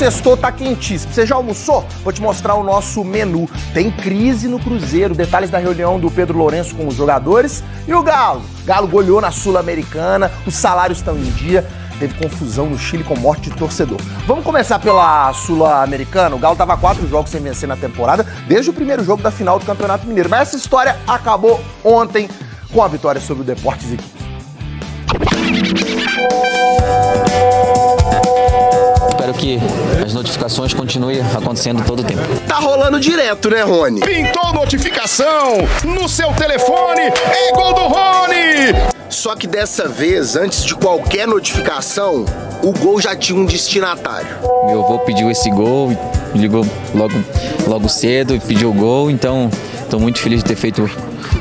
sextou tá quentíssimo. Você já almoçou? Vou te mostrar o nosso menu. Tem crise no Cruzeiro, detalhes da reunião do Pedro Lourenço com os jogadores. E o Galo? Galo goleou na Sul-Americana, os salários estão em dia. Teve confusão no Chile com morte de torcedor. Vamos começar pela Sul-Americana. O Galo tava 4 jogos sem vencer na temporada, desde o primeiro jogo da final do Campeonato Mineiro. Mas essa história acabou ontem com a vitória sobre o Deportes Iquique. Espero que as notificações continuem acontecendo todo o tempo. Tá rolando direto, né, Rony? Pintou notificação no seu telefone, é gol do Rony! Só que dessa vez, antes de qualquer notificação, o gol já tinha um destinatário. Meu avô pediu esse gol, ligou logo cedo e pediu o gol, então estou muito feliz de ter feito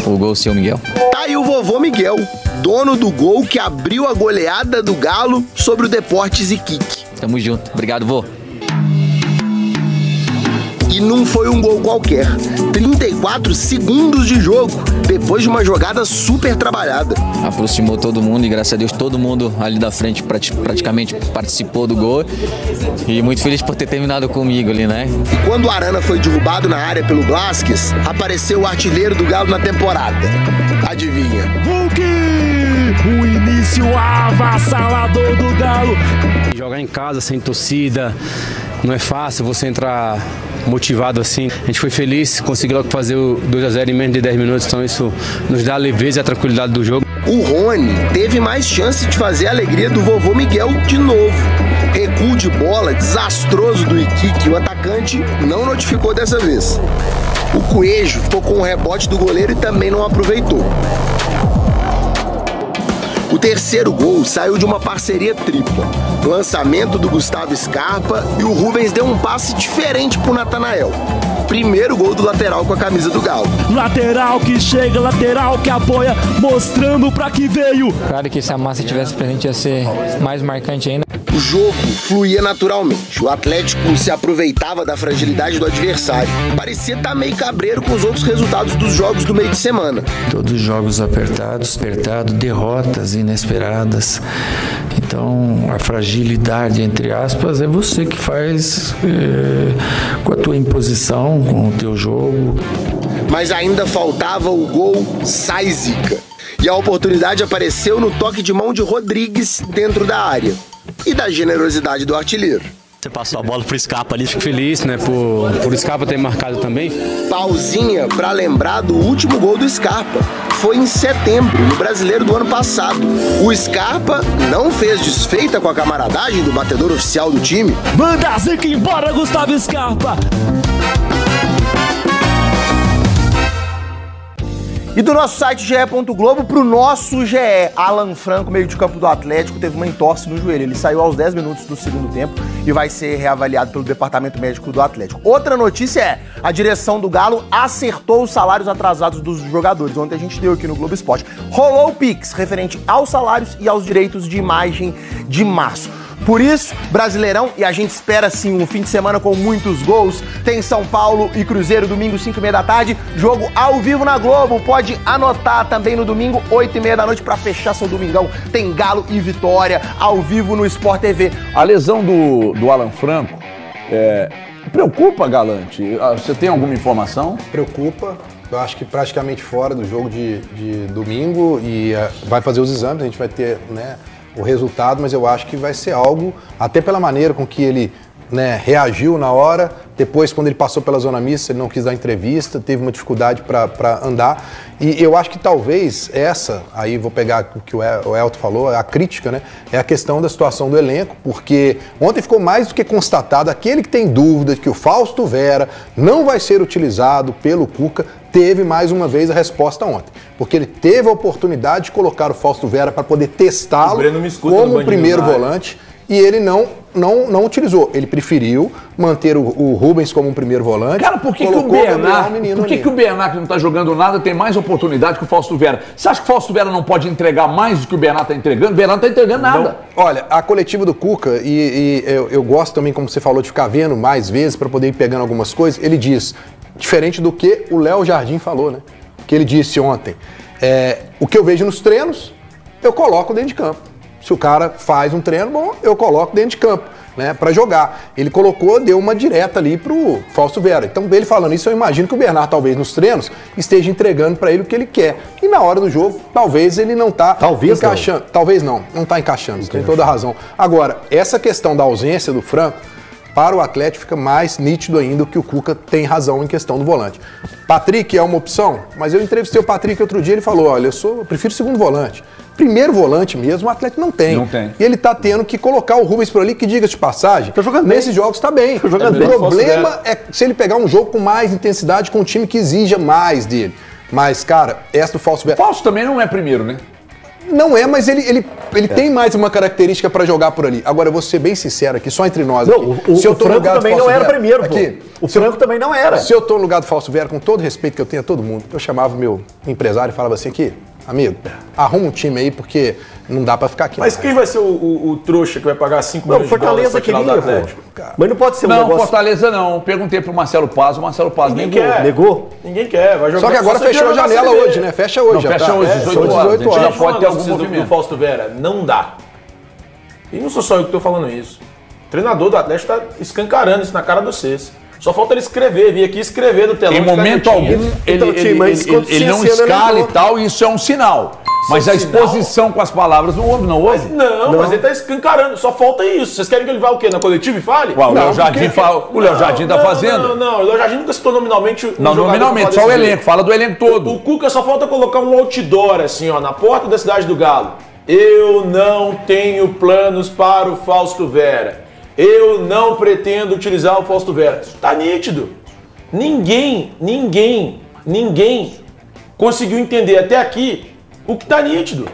o gol, seu Miguel. Tá aí o vovô Miguel, dono do gol que abriu a goleada do Galo sobre o Deportes Iquique. Tamo junto. Obrigado, vô. E não foi um gol qualquer. 34 segundos de jogo, depois de uma jogada super trabalhada. Aproximou todo mundo e, graças a Deus, todo mundo ali da frente praticamente participou do gol. E muito feliz por ter terminado comigo ali, né? E quando o Arana foi derrubado na área pelo Blasquez, apareceu o artilheiro do Galo na temporada. Adivinha? Hulk! O início avassalador do Galo. Jogar em casa sem torcida não é fácil, você entrar motivado assim. A gente foi feliz, conseguiu logo fazer o 2-0 em menos de 10 minutos, então isso nos dá a leveza e a tranquilidade do jogo. O Rony teve mais chance de fazer a alegria do vovô Miguel de novo. Recuo de bola desastroso do Iquique, o atacante não notificou dessa vez. O Coelho ficou com o rebote do goleiro e também não aproveitou. O terceiro gol saiu de uma parceria tripla. Lançamento do Gustavo Scarpa e o Rubens deu um passe diferente pro Natanael. Primeiro gol do lateral com a camisa do Galo. Lateral que chega, lateral que apoia, mostrando pra que veio. Claro que se a massa tivesse presente ia ser mais marcante ainda. O jogo fluía naturalmente. O Atlético se aproveitava da fragilidade do adversário. Parecia estar meio cabreiro com os outros resultados dos jogos do meio de semana. Todos os jogos apertados, derrotas inesperadas. Então, a fragilidade, entre aspas, é você que faz com a tua imposição, com o teu jogo. Mas ainda faltava o gol sai zica. E a oportunidade apareceu no toque de mão de Rodrigues dentro da área. E da generosidade do artilheiro. Você passou a bola pro Scarpa ali, fico feliz, né, por Scarpa ter marcado também. Pausinha pra lembrar do último gol do Scarpa. Foi em setembro, no Brasileiro do ano passado. O Scarpa não fez desfeita com a camaradagem do batedor oficial do time. Manda a zica embora, Gustavo Scarpa! E do nosso site ge.globo pro nosso GE. Alan Franco, meio de campo do Atlético, teve uma entorse no joelho. Ele saiu aos 10 minutos do segundo tempo e vai ser reavaliado pelo departamento médico do Atlético. Outra notícia é, a direção do Galo acertou os salários atrasados dos jogadores. Ontem a gente deu aqui no Globo Esporte. Rolou o Pix, referente aos salários e aos direitos de imagem de março. Por isso, Brasileirão, e a gente espera sim um fim de semana com muitos gols. Tem São Paulo e Cruzeiro, domingo, 5h30 da tarde. Jogo ao vivo na Globo. Pode anotar também no domingo, 8h30 da noite, para fechar seu domingão. Tem Galo e Vitória ao vivo no Sport TV. A lesão do Alan Franco preocupa, Galante? Você tem alguma informação? Preocupa. Eu acho que praticamente fora do jogo de domingo e vai fazer os exames, a gente vai ter, né, o resultado, mas eu acho que vai ser algo, até pela maneira com que ele, né, reagiu na hora. Depois, quando ele passou pela zona mista, ele não quis dar entrevista, teve uma dificuldade para andar. E eu acho que talvez essa, aí vou pegar o que o Elton falou, a crítica, né, é a questão da situação do elenco, porque ontem ficou mais do que constatado, aquele que tem dúvida de que o Fausto Vera não vai ser utilizado pelo Cuca, teve mais uma vez a resposta ontem. Porque ele teve a oportunidade de colocar o Fausto Vera para poder testá-lo como primeiro volante e ele não utilizou. Ele preferiu manter o Rubens como um primeiro volante. Cara, por que o Bernat, que não está jogando nada, tem mais oportunidade que o Fausto Vera? Você acha que o Fausto Vera não pode entregar mais do que o Bernat está entregando? O Bernat não está entregando nada. Olha, a coletiva do Cuca, e eu gosto também, como você falou, de ficar vendo mais vezes para poder ir pegando algumas coisas, ele diz, diferente do que o Léo Jardim falou, né? Que ele disse ontem, o que eu vejo nos treinos, eu coloco dentro de campo. Se o cara faz um treino bom, eu coloco dentro de campo, né, para jogar. Ele colocou, deu uma direta ali pro Fausto Vera. Então, ele falando isso, eu imagino que o Bernard, talvez nos treinos, esteja entregando para ele o que ele quer. E na hora do jogo, talvez ele não tá encaixando. Talvez não tá encaixando, tem toda a razão. Agora, essa questão da ausência do Franco, para o Atlético fica mais nítido ainda que o Cuca tem razão em questão do volante. Patrick é uma opção, mas eu entrevistei o Patrick outro dia, ele falou, olha, eu prefiro segundo volante. Primeiro volante mesmo, o Atlético não tem. E ele tá tendo que colocar o Rubens por ali, que diga-se de passagem, nesses jogos tá bem. O problema é se ele pegar um jogo com mais intensidade, com um time que exija mais dele. Mas, cara, essa do Fausto Vera... Fausto também não é primeiro, né? Não é, mas ele tem mais uma característica para jogar por ali. Agora, eu vou ser bem sincero aqui, só entre nós. Não, aqui. O Franco também não era primeiro, aqui, pô. O Franco também não era. Se eu tô no lugar do Fausto Vera, com todo respeito que eu tenho a todo mundo, eu chamava o meu empresário e falava assim aqui, amigo, arruma um time aí, porque não dá pra ficar aqui. Mas quem vai ser o trouxa que vai pagar 5 milhões de dólares pra tirar do Atlético? Mas não pode ser um não, negócio... Fortaleza não. Perguntei pro Marcelo Paz, o Marcelo Paz negou. Ninguém quer, vai jogar. Só que agora fechou a janela hoje, né? Fecha hoje. Não, fecha hoje, 18 horas. Já pode ter algum movimento. Do Fausto Vera, não dá. E não sou só eu que tô falando isso. O treinador do Atlético tá escancarando isso na cara de vocês. Só falta ele escrever, vir aqui escrever no telão. Em momento algum, ele não escala e tal, e isso é um sinal. Mas a exposição com as palavras não houve, não houve? Mas ele tá escancarando, só falta isso. Vocês querem que ele vá o quê? Na coletiva e fale? Ué, o Léo Jardim tá fazendo. Não, o Léo Jardim nunca citou nominalmente. Não, nominalmente, só o elenco, fala do elenco todo. O Cuca só falta colocar um outdoor assim, ó, na porta da Cidade do Galo. Eu não tenho planos para o Fausto Vera. Eu não pretendo utilizar o Fausto Vera. Tá nítido. Ninguém conseguiu entender até aqui o que tá nítido.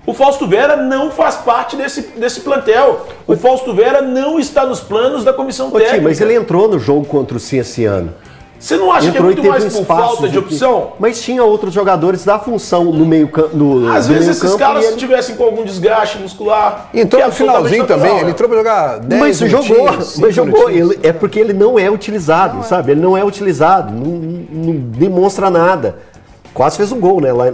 O Fausto Vera não faz parte desse plantel. O Fausto Vera não está nos planos da comissão técnica. Mas ele entrou no jogo contra o Cienciano. Você não acha que é muito mais por falta de opção? Mas tinha outros jogadores da função no meio campo. Às vezes esses caras se tivessem com algum desgaste muscular. Entrou no finalzinho também, ele entrou pra jogar 10 Mas jogou. É porque ele não é utilizado, sabe? Ele não é utilizado, não demonstra nada. Quase fez um gol, né? Lá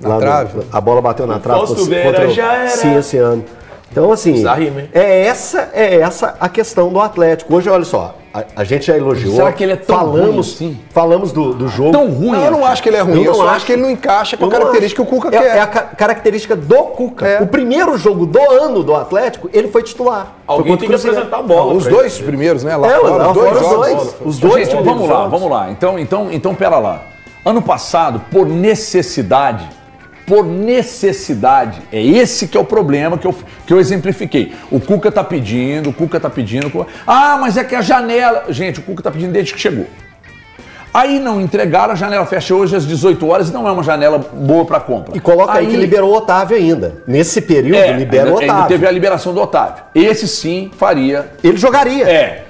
na trave. A bola bateu na trave contra o Cienciano. Então, assim, é essa a questão do Atlético. Hoje, olha só, a gente já elogiou. Será que ele é tão ruim assim? Falamos do jogo. Tão ruim? Não, eu não acho que ele é ruim, eu só acho que ele não encaixa com a característica que o Cuca quer. É a característica do Cuca. O primeiro jogo do ano do Atlético, ele foi titular. Alguém tem que apresentar a bola. Os dois primeiros, né? Os dois. Gente, vamos lá. Então, pera lá. Ano passado, por necessidade, é esse que é o problema que eu exemplifiquei. O Cuca tá pedindo. Ah, mas é que a janela... Gente, o Cuca tá pedindo desde que chegou. Aí não entregaram, a janela fecha hoje às 18 horas e não é uma janela boa para compra. E coloca aí que liberou o Otávio ainda. Nesse período, libera o Otávio. Ainda teve a liberação do Otávio. Esse sim faria... Ele jogaria.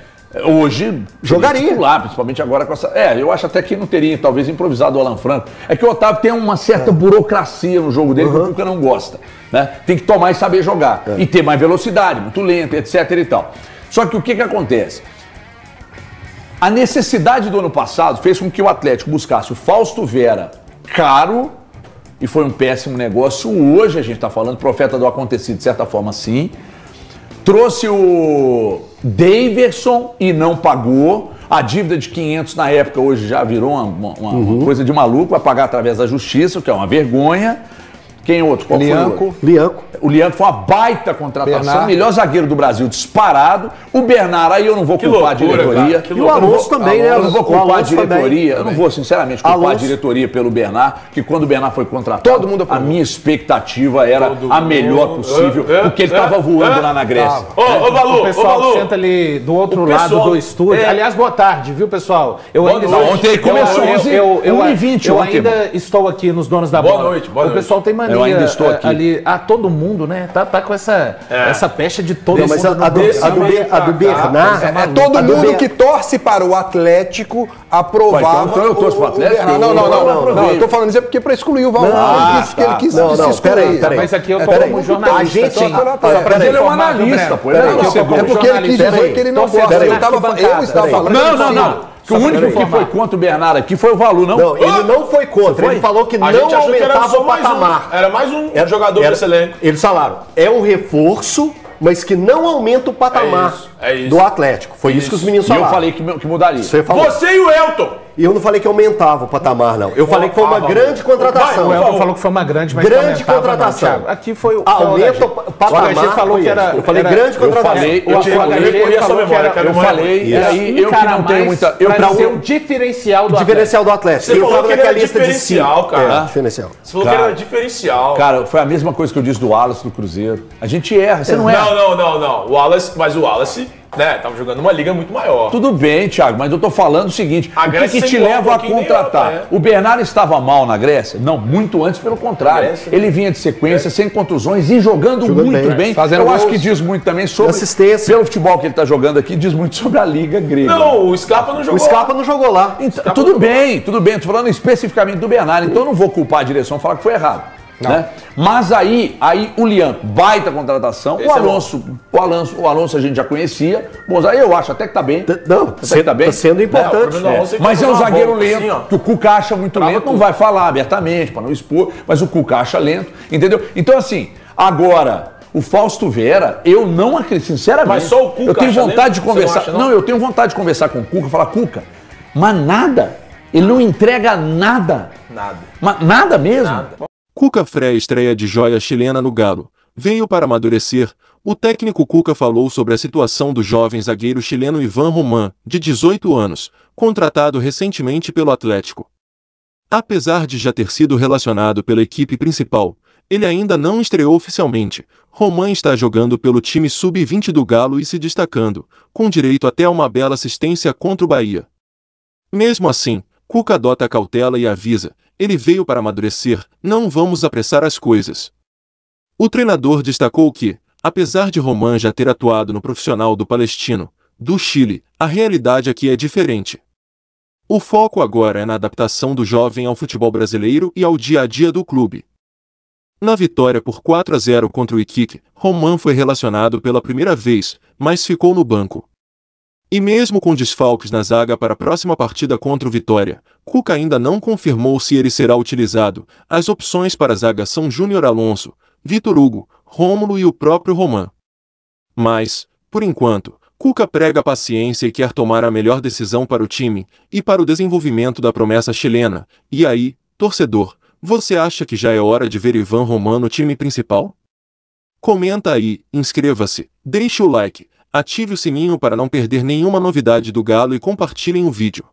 Hoje, jogaria. Titular, principalmente agora com essa... eu acho até que não teria, talvez, improvisado o Alan Franco. É que o Otávio tem uma certa burocracia no jogo dele que o Cuca não gosta. Né? Tem que tomar e saber jogar. E ter mais velocidade, muito lento, etc e tal. Só que o que acontece? A necessidade do ano passado fez com que o Atlético buscasse o Fausto Vera caro, e foi um péssimo negócio. Hoje a gente está falando, profeta do acontecido, de certa forma, sim. Trouxe o Daverson e não pagou. A dívida de 500 na época hoje já virou uma coisa de maluco. Vai pagar através da justiça, o que é uma vergonha. Quem outro? Qual Lianco. O Lianco foi uma baita contratação. Melhor zagueiro do Brasil, disparado. O Bernard, aí eu não vou culpar a diretoria. E o Alonso também, né? Eu não vou culpar a diretoria. Eu não vou, sinceramente, culpar a diretoria pelo Bernard, que quando o Bernard foi contratado, a minha expectativa era a melhor possível, porque ele estava voando lá na Grécia. Ô, Balu, o pessoal senta ali do outro lado do estúdio. Aliás, boa tarde, viu, pessoal? Ontem começou 1h20. Eu ainda estou aqui nos Donos da Bola. Boa noite. O pessoal tem mania. Eu ainda estou aqui. Ali, todo mundo, né? Tá com essa pecha de todo mundo. Mas a do Bernard... É todo mundo que torce para o Atlético aprovava. Então eu torço para o Atlético? Não, eu tô falando isso porque para excluir o Valmar. Disse que ele quis se excluir. Peraí. Mas aqui eu tô como jornalista. Mas ele é um analista, pô. É porque ele quis dizer que ele não gosta. Eu estava falando. Não. O único que foi contra o Bernardo aqui foi o Valu, não? Não, ele não foi contra. Ele falou que não aumentava o patamar. Era mais um jogador desse elenco. Eles falaram, é um reforço, mas que não aumenta o patamar do Atlético. Foi isso que os meninos falaram. E eu falei que mudaria. Você e o Elton. E eu não falei que aumentava o patamar, não. Eu falei que foi uma grande contratação. O Elton falou que foi uma grande, mas grande contratação. Não, aqui foi o aumenta o patamar. O falou que era. Eu falei grande contratação. Eu falei, e aí eu que não tenho muita. Para ser um diferencial do Atlético. Diferencial do Atlético. Você falou que era diferencial, cara. Diferencial. Você falou que era diferencial. Cara, foi a mesma coisa que eu disse do Wallace do Cruzeiro. A gente erra, você não erra. Não. Mas o Wallace, né, tava jogando uma liga muito maior. Tudo bem, Thiago, mas eu tô falando o seguinte, o que te leva a contratar? O Bernardo estava mal na Grécia? Não, muito antes, pelo contrário. Ele vinha de sequência, sem contusões e jogando muito bem. Eu acho que diz muito também sobre, assistência. Pelo futebol que ele tá jogando aqui, diz muito sobre a liga grega. Não, o Scarpa não jogou. O Scarpa não jogou lá. Então, tudo bem, tô falando especificamente do Bernardo, então eu não vou culpar a direção e falar que foi errado. Né? Mas aí o Lian, baita contratação, o Alonso a gente já conhecia, bom, aí eu acho até que tá bem. Tá sendo importante. Mas é um zagueiro lento, que o Cuca acha muito lento, não vai falar abertamente para não expor, mas o Cuca acha lento, entendeu? Então assim, agora, o Fausto Vera, eu não acredito, sinceramente. Mas só o Cuca eu tenho vontade de conversar. Não, eu tenho vontade de conversar com o Cuca e falar, Cuca, mas nada, ele não entrega nada. Nada mesmo. Nada. Cuca Fré estreia de joia chilena no Galo. Veio para amadurecer. O técnico Cuca falou sobre a situação do jovem zagueiro chileno Ivan Román, de 18 anos, contratado recentemente pelo Atlético. Apesar de já ter sido relacionado pela equipe principal, ele ainda não estreou oficialmente. Román está jogando pelo time sub-20 do Galo e se destacando, com direito até a uma bela assistência contra o Bahia. Mesmo assim, Cuca adota cautela e avisa, ele veio para amadurecer, não vamos apressar as coisas. O treinador destacou que, apesar de Román já ter atuado no profissional do Palestino, do Chile, a realidade aqui é diferente. O foco agora é na adaptação do jovem ao futebol brasileiro e ao dia a dia do clube. Na vitória por 4-0 contra o Iquique, Román foi relacionado pela primeira vez, mas ficou no banco. E mesmo com desfalques na zaga para a próxima partida contra o Vitória, Cuca ainda não confirmou se ele será utilizado. As opções para a zaga são Júnior Alonso, Vitor Hugo, Rômulo e o próprio Román. Mas, por enquanto, Cuca prega paciência e quer tomar a melhor decisão para o time e para o desenvolvimento da promessa chilena. E aí, torcedor, você acha que já é hora de ver Ivan Román no time principal? Comenta aí, inscreva-se, deixe o like, ative o sininho para não perder nenhuma novidade do Galo e compartilhem o vídeo.